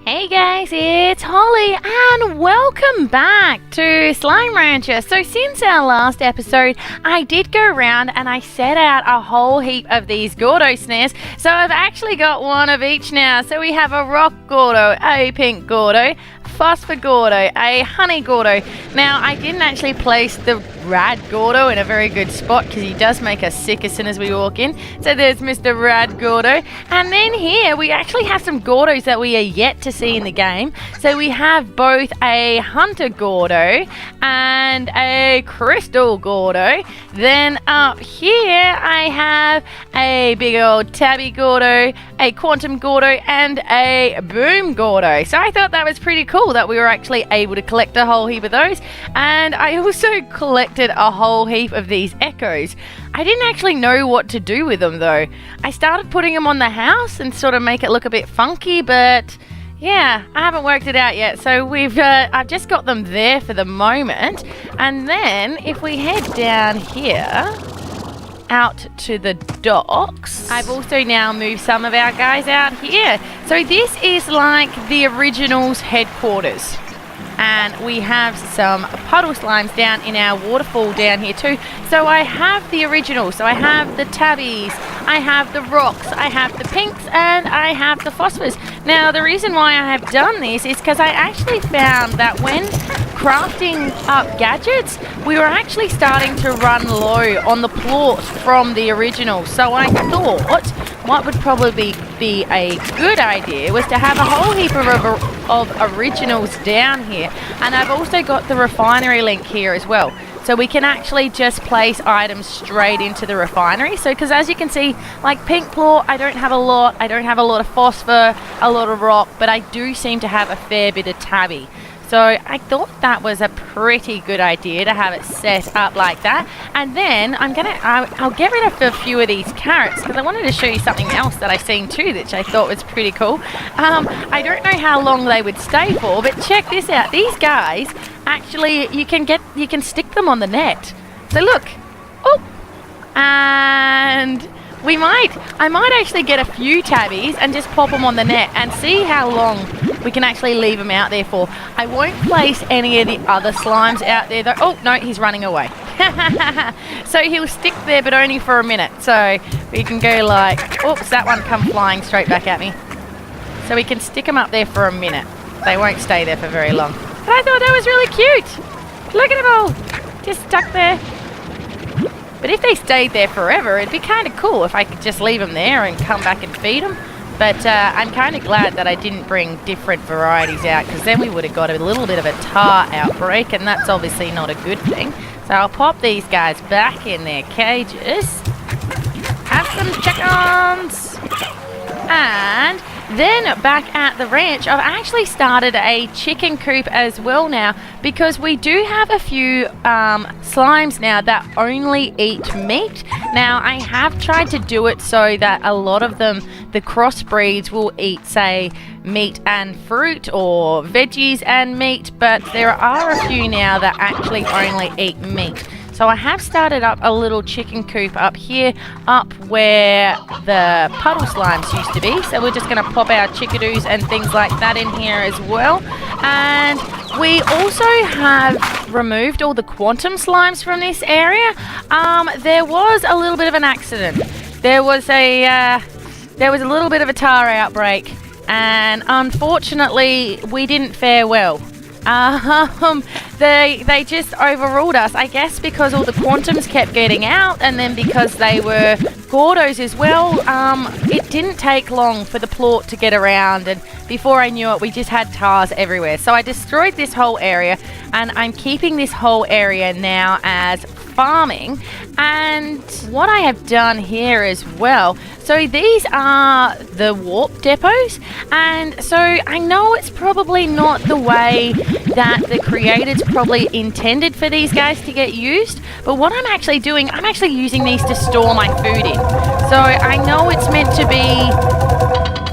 Hey guys, it's Holly and welcome back to Slime Rancher. So since our last episode, I did go around and I set out a whole heap of these Gordo snares. So I've actually got one of each now. So we have a rock Gordo, a pink Gordo, phosphor Gordo, a honey Gordo. Now I didn't actually place the Rad Gordo in a very good spot because he does make us sick as soon as we walk in. So there's Mr. Rad Gordo. And then here we actually have some Gordos that we are yet to see in the game. So we have both a Hunter Gordo and a Crystal Gordo. Then up here I have a big old Tabby Gordo, a Quantum Gordo and a Boom Gordo. So I thought that was pretty cool that we were actually able to collect a whole heap of those. And I also collected a whole heap of these Echoes. I didn't actually know what to do with them though. I started putting them on the house and sort of make it look a bit funky, but yeah, I haven't worked it out yet. So I've just got them there for the moment. And then if we head down here out to the docks, I've also now moved some of our guys out here. So this is like the Originals headquarters. And we have some puddle slimes down in our waterfall down here too. So I have the original. So I have the tabbies, I have the rocks, I have the pinks, and I have the phosphors. Now the reason why I have done this is because I actually found that when crafting up gadgets, we were actually starting to run low on the plort from the original. So I thought what would probably be a good idea was to have a whole heap of originals down here. And I've also got the refinery link here as well. So we can actually just place items straight into the refinery. So because as you can see, like pink plort, I don't have a lot. I don't have a lot of phosphor, a lot of rock, but I do seem to have a fair bit of tabby. So I thought that was a pretty good idea to have it set up like that. And then I'll get rid of a few of these carrots because I wanted to show you something else that I seen too, which I thought was pretty cool. I don't know how long they would stay for, but check this out. These guys, actually, you can stick them on the net. So look, oh, and I might actually get a few tabbies and just pop them on the net and see how long we can actually leave them out there for. I won't place any of the other slimes out there though. Oh no, he's running away. So he'll stick there but only for a minute. So we can go like, oops, that one come flying straight back at me. So we can stick them up there for a minute. They won't stay there for very long. But I thought that was really cute. Look at them all, just stuck there. But if they stayed there forever, it'd be kind of cool if I could just leave them there and come back and feed them. But I'm kind of glad that I didn't bring different varieties out because then we would have got a little bit of a tar outbreak and that's obviously not a good thing. So I'll pop these guys back in their cages. Have some chickens. And then back at the ranch, I've actually started a chicken coop as well now because we do have a few slimes now that only eat meat. Now I have tried to do it so that a lot of them, the crossbreeds, will eat, say, meat and fruit or veggies and meat, but there are a few now that actually only eat meat. So I have started up a little chicken coop up here, up where the puddle slimes used to be. So we're just going to pop our chickadoos and things like that in here as well. And we also have removed all the quantum slimes from this area. There was a little bit of an accident. There was a little bit of a tar outbreak, and unfortunately we didn't fare well. They just overruled us, I guess because all the quantums kept getting out, and then because they were Gordos as well, it didn't take long for the plort to get around, and before I knew it we just had tars everywhere. So I destroyed this whole area and I'm keeping this whole area now as farming. And what I have done here as well, so these are the warp depots, and so I know it's probably not the way that the creators probably intended for these guys to get used, but what I'm actually doing, I'm actually using these to store my food in. So I know it's meant to be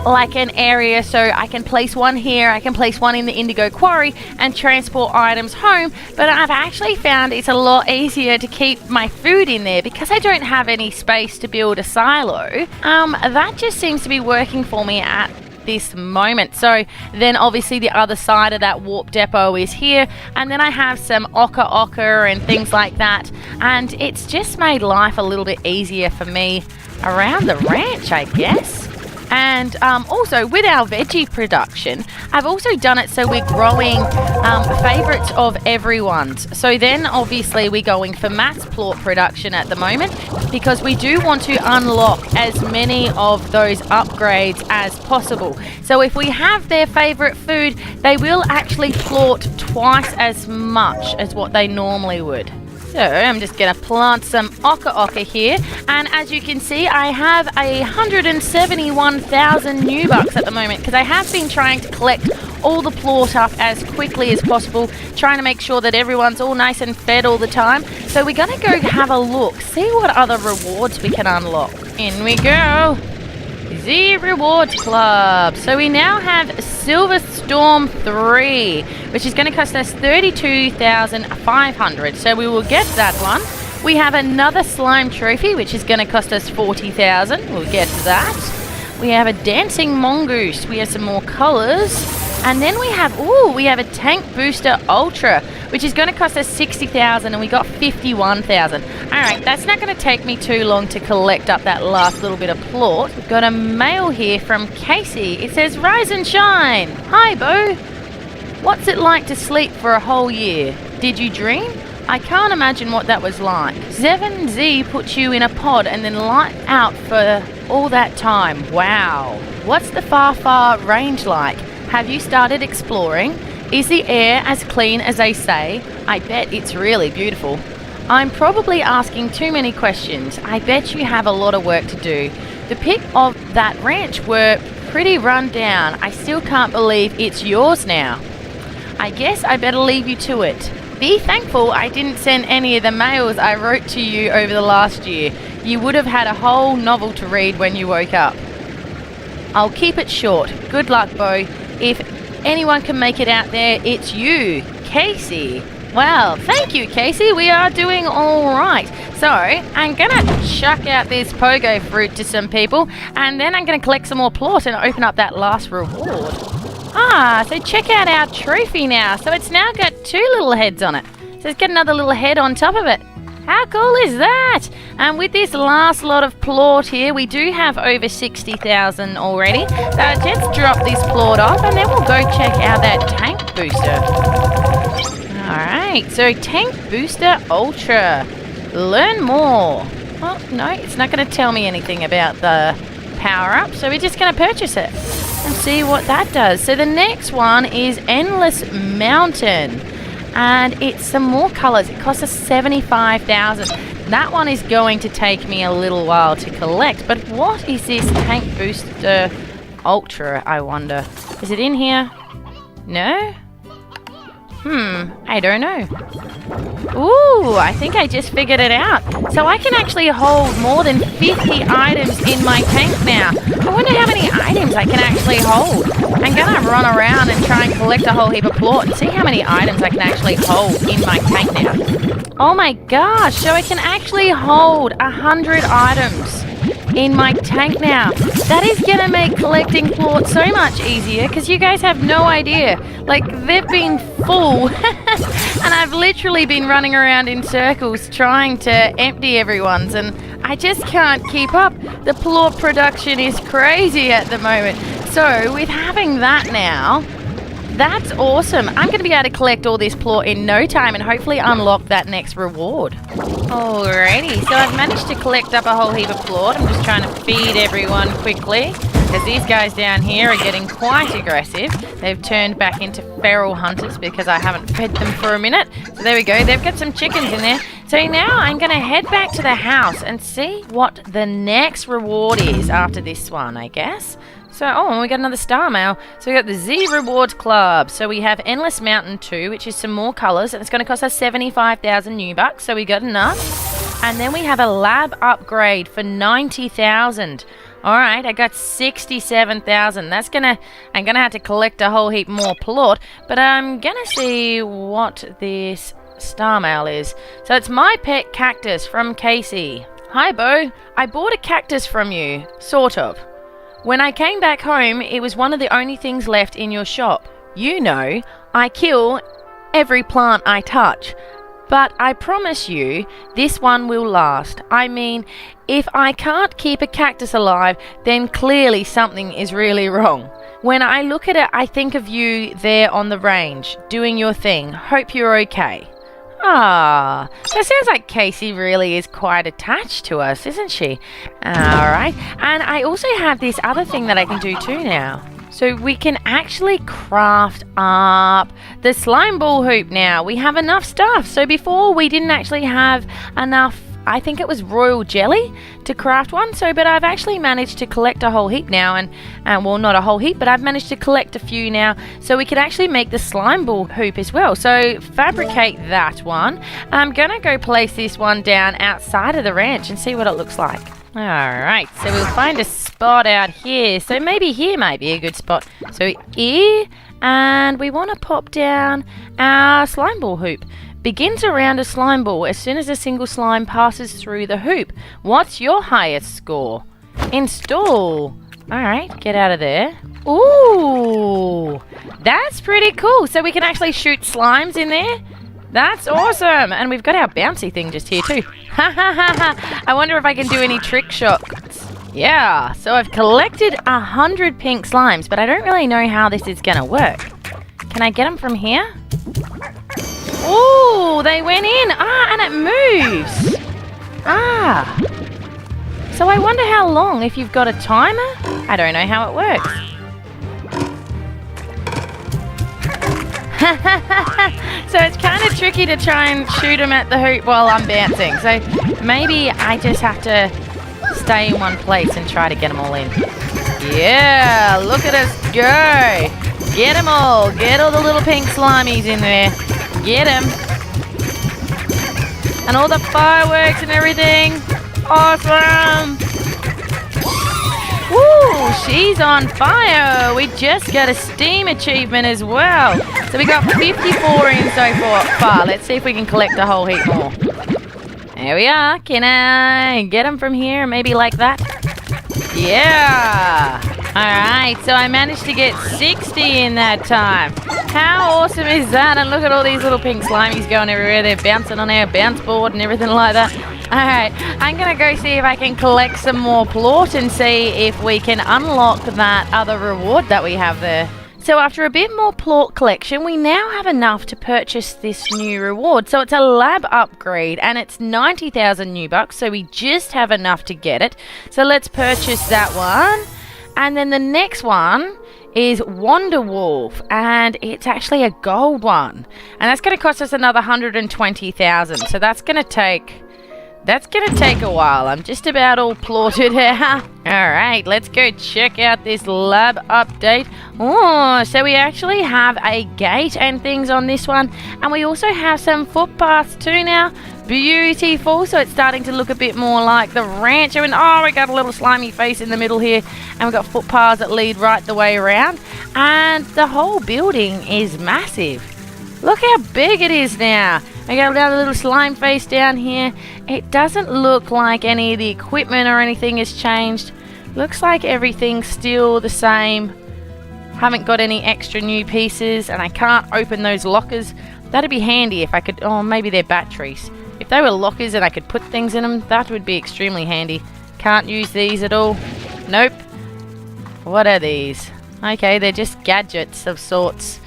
like an area, so I can place one here, I can place one in the Indigo Quarry and transport items home, but I've actually found it's a lot easier to keep my food in there because I don't have any space to build a silo. That just seems to be working for me at this moment. So then obviously the other side of that warp depot is here, and then I have some ochre and things like that, and it's just made life a little bit easier for me around the ranch, I guess. And also with our veggie production, I've also done it so we're growing favourites of everyone's. So then obviously we're going for mass plort production at the moment, because we do want to unlock as many of those upgrades as possible. So if we have their favourite food, they will actually plort twice as much as what they normally would. So I'm just going to plant some ochre here, and as you can see I have 171,000 new bucks at the moment, because I have been trying to collect all the plort up as quickly as possible, trying to make sure that everyone's all nice and fed all the time. So we're going to go have a look, see what other rewards we can unlock. In we go. The Rewards Club. So we now have Silver Storm 3, which is going to cost us 32,500. So we will get that one. We have another Slime Trophy, which is going to cost us 40,000. We'll get that. We have a Dancing Mongoose. We have some more colors. And then we have a Tank Booster Ultra, which is going to cost us 60,000, and we got 51,000. Alright, that's not going to take me too long to collect up that last little bit of plort. We've got a mail here from Casey. It says, "Rise and shine. Hi, Bo. What's it like to sleep for a whole year? Did you dream? I can't imagine what that was like. 7Z puts you in a pod and then light out for all that time. Wow. What's the far range like? Have you started exploring? Is the air as clean as they say? I bet it's really beautiful. I'm probably asking too many questions. I bet you have a lot of work to do. The pic of that ranch were pretty run down. I still can't believe it's yours now. I guess I better leave you to it. Be thankful I didn't send any of the mails I wrote to you over the last year. You would have had a whole novel to read when you woke up. I'll keep it short. Good luck, Bo. If anyone can make it out there, it's you, Casey." Well, thank you, Casey. We are doing all right. So I'm going to chuck out this pogo fruit to some people, and then I'm going to collect some more plort and open up that last reward. So check out our trophy now. So it's now got 2 little heads on it. So it's got another little head on top of it. How cool is that? And with this last lot of plort here, we do have over 60,000 already. So let's drop this plort off, and then we'll go check out that tank booster. Alright, so Tank Booster Ultra. Learn more. Well, no, it's not going to tell me anything about the power-up, so we're just going to purchase it and see what that does. So the next one is Endless Mountain, and it's some more colors. It costs us 75,000. That one is going to take me a little while to collect, but what is this Tank Booster Ultra, I wonder? Is it in here? No? I don't know. Ooh, I think I just figured it out. So I can actually hold more than 50 items in my tank now. I wonder how many items I can actually hold. I'm gonna run around and try and collect a whole heap of plort and see how many items I can actually hold in my tank now. Oh my gosh, so I can actually hold 100 items in my tank now. That is gonna make collecting plort so much easier, because you guys have no idea. Like, they've been full and I've literally been running around in circles trying to empty everyone's, and I just can't keep up. The plort production is crazy at the moment. So with having that now, that's awesome. I'm going to be able to collect all this plort in no time and hopefully unlock that next reward. Alrighty, so I've managed to collect up a whole heap of plort. I'm just trying to feed everyone quickly, because these guys down here are getting quite aggressive. They've turned back into feral hunters because I haven't fed them for a minute. So there we go, they've got some chickens in there. So now I'm going to head back to the house and see what the next reward is after this one, I guess. So, we got another star mail. So we got the Z Rewards Club. So we have Endless Mountain 2, which is some more colors, and it's going to cost us 75,000 new bucks. So we got enough. And then we have a lab upgrade for 90,000. All right, I got 67,000. I'm gonna have to collect a whole heap more plort, but I'm gonna see what this star mail is. So it's My Pet Cactus from Casey. Hi, Bo. I bought a cactus from you, sort of. When I came back home, it was one of the only things left in your shop. You know, I kill every plant I touch. But I promise you, this one will last. I mean, if I can't keep a cactus alive, then clearly something is really wrong. When I look at it, I think of you there on the range, doing your thing. Hope you're okay. Ah, that sounds like Casey really is quite attached to us, isn't she? Alright, and I also have this other thing that I can do too now. So we can actually craft up the slime ball hoop now. We have enough stuff. So before we didn't actually have enough, I think it was royal jelly to craft one. But I've actually managed to collect a whole heap now. And well, not a whole heap, but I've managed to collect a few now. So we could actually make the slime ball hoop as well. So fabricate that one. I'm going to go place this one down outside of the ranch and see what it looks like. Alright, so we'll find a spot out here. So maybe here might be a good spot. So here, and we want to pop down our slime ball hoop. Begins around a slime ball as soon as a single slime passes through the hoop. What's your highest score? Install. Alright, get out of there. Ooh, that's pretty cool. So we can actually shoot slimes in there. That's awesome. And we've got our bouncy thing just here too. I wonder if I can do any trick shots. Yeah, so I've collected 100 pink slimes, but I don't really know how this is going to work. Can I get them from here? Ooh, they went in. And it moves. So I wonder how long, if you've got a timer? I don't know how it works. So it's kind of tricky to try and shoot them at the hoop while I'm bouncing. So maybe I just have to stay in one place and try to get them all in. Yeah, look at us go. Get them all. Get all the little pink slimies in there. Get them. And all the fireworks and everything. Awesome. Woo, she's on fire. We just got a Steam achievement as well. So we got 54 in so far. Let's see if we can collect a whole heap more. There we are. Can I get them from here? Maybe like that? Yeah. Alright, so I managed to get 60 in that time. How awesome is that? And look at all these little pink slimies going everywhere. They're bouncing on our bounce board and everything like that. Alright, I'm going to go see if I can collect some more plort and see if we can unlock that other reward that we have there. So after a bit more plort collection, we now have enough to purchase this new reward. So it's a lab upgrade and it's 90,000 new bucks. So we just have enough to get it. So let's purchase that one. And then the next one is Wonder Wolf, and it's actually a gold one. And that's going to cost us another 120,000. So that's going to take a while. I'm just about all plotted out. Alright, let's go check out this lab update. Oh, so we actually have a gate and things on this one. And we also have some footpaths too now. Beautiful. So it's starting to look a bit more like the ranch. And we got a little slimy face in the middle here. And we've got footpaths that lead right the way around. And the whole building is massive. Look how big it is now. I got another little slime face down here. It doesn't look like any of the equipment or anything has changed. Looks like everything's still the same. Haven't got any extra new pieces, and I can't open those lockers. That'd be handy if I could. Oh, maybe they're batteries. If they were lockers and I could put things in them, that would be extremely handy. Can't use these at all. Nope. What are these? Okay, they're just gadgets of sorts.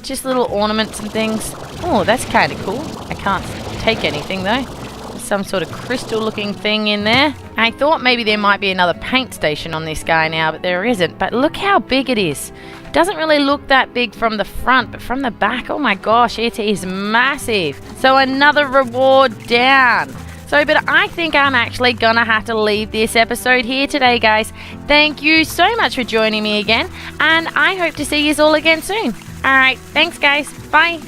Just little ornaments and things. Oh, that's kind of cool. I can't take anything though. There's some sort of crystal looking thing in there. I thought maybe there might be another paint station on this guy now, but there isn't. But look how big it is. It doesn't really look that big from the front, but from the back, oh my gosh, it is massive. So another reward down. But I think I'm actually gonna have to leave this episode here today, guys. Thank you so much for joining me again, and I hope to see you all again soon. Alright, thanks guys. Bye.